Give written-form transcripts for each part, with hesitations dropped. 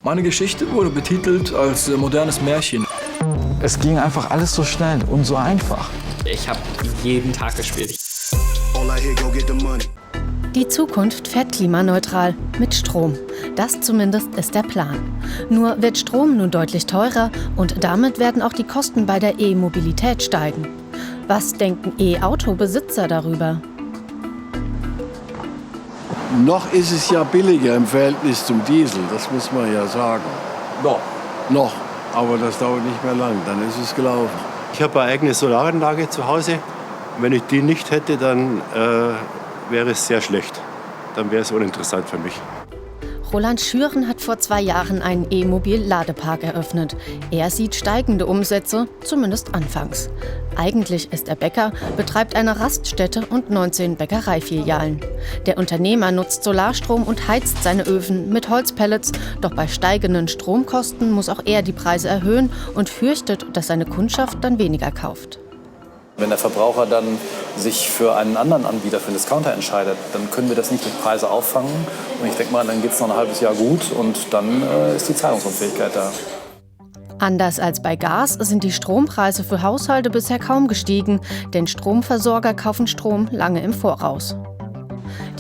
Meine Geschichte wurde betitelt als modernes Märchen. Es ging einfach alles so schnell und so einfach. Ich habe jeden Tag gespielt. Die Zukunft fährt klimaneutral mit Strom. Das zumindest ist der Plan. Nur wird Strom nun deutlich teurer und damit werden auch die Kosten bei der E-Mobilität steigen. Was denken E-Auto-Besitzer darüber? Noch ist es ja billiger im Verhältnis zum Diesel, das muss man ja sagen. Noch, aber das dauert nicht mehr lang, dann ist es gelaufen. Ich habe eine eigene Solaranlage zu Hause. Wenn ich die nicht hätte, dann wäre es sehr schlecht. Dann wäre es uninteressant für mich. Roland Schüren hat vor 2 Jahren einen E-Mobil-Ladepark eröffnet. Er sieht steigende Umsätze, zumindest anfangs. Eigentlich ist er Bäcker, betreibt eine Raststätte und 19 Bäckereifilialen. Der Unternehmer nutzt Solarstrom und heizt seine Öfen mit Holzpellets. Doch bei steigenden Stromkosten muss auch er die Preise erhöhen und fürchtet, dass seine Kundschaft dann weniger kauft. Wenn der Verbraucher dann sich für einen anderen Anbieter, für einen Discounter entscheidet, dann können wir das nicht durch Preise auffangen. Und ich denke mal, dann geht es noch ein halbes Jahr gut und dann ist die Zahlungsunfähigkeit da. Anders als bei Gas sind die Strompreise für Haushalte bisher kaum gestiegen, denn Stromversorger kaufen Strom lange im Voraus.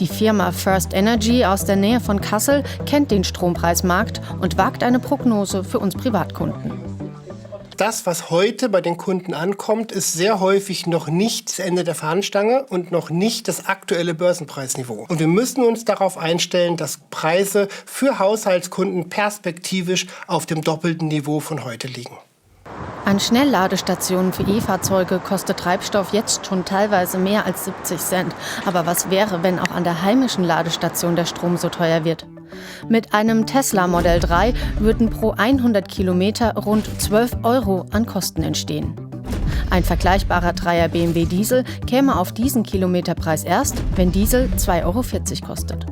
Die Firma First Energy aus der Nähe von Kassel kennt den Strompreismarkt und wagt eine Prognose für uns Privatkunden. Das, was heute bei den Kunden ankommt, ist sehr häufig noch nicht das Ende der Fahnenstange und noch nicht das aktuelle Börsenpreisniveau. Und wir müssen uns darauf einstellen, dass Preise für Haushaltskunden perspektivisch auf dem doppelten Niveau von heute liegen. An Schnellladestationen für E-Fahrzeuge kostet Treibstoff jetzt schon teilweise mehr als 70 Cent. Aber was wäre, wenn auch an der heimischen Ladestation der Strom so teuer wird? Mit einem Tesla Model 3 würden pro 100 Kilometer rund 12 € an Kosten entstehen. Ein vergleichbarer 3er BMW Diesel käme auf diesen Kilometerpreis erst, wenn Diesel 2,40 € kostet.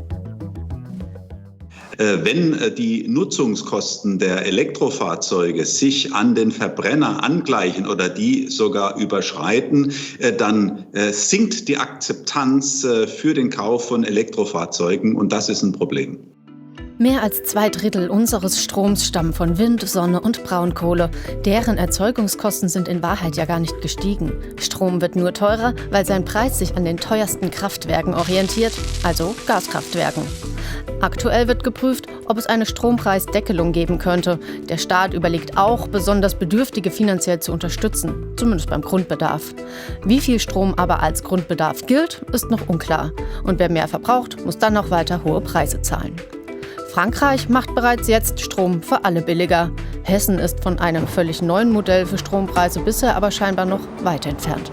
Wenn die Nutzungskosten der Elektrofahrzeuge sich an den Verbrenner angleichen oder die sogar überschreiten, dann sinkt die Akzeptanz für den Kauf von Elektrofahrzeugen und das ist ein Problem. Mehr als 2/3 unseres Stroms stammen von Wind, Sonne und Braunkohle. Deren Erzeugungskosten sind in Wahrheit ja gar nicht gestiegen. Strom wird nur teurer, weil sein Preis sich an den teuersten Kraftwerken orientiert, also Gaskraftwerken. Aktuell wird geprüft, ob es eine Strompreisdeckelung geben könnte. Der Staat überlegt auch, besonders Bedürftige finanziell zu unterstützen, zumindest beim Grundbedarf. Wie viel Strom aber als Grundbedarf gilt, ist noch unklar. Und wer mehr verbraucht, muss dann noch weiter hohe Preise zahlen. Frankreich macht bereits jetzt Strom für alle billiger. Hessen ist von einem völlig neuen Modell für Strompreise bisher aber scheinbar noch weit entfernt.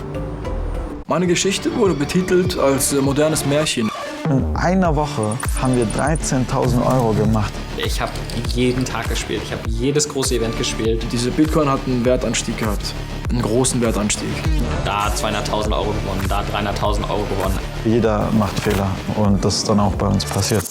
Meine Geschichte wurde betitelt als modernes Märchen. In einer Woche haben wir 13.000 € gemacht. Ich habe jeden Tag gespielt. Ich habe jedes große Event gespielt. Diese Bitcoin hat einen Wertanstieg gehabt, einen großen Wertanstieg. Da 200.000 € gewonnen, da 300.000 € gewonnen. Jeder macht Fehler und das ist dann auch bei uns passiert.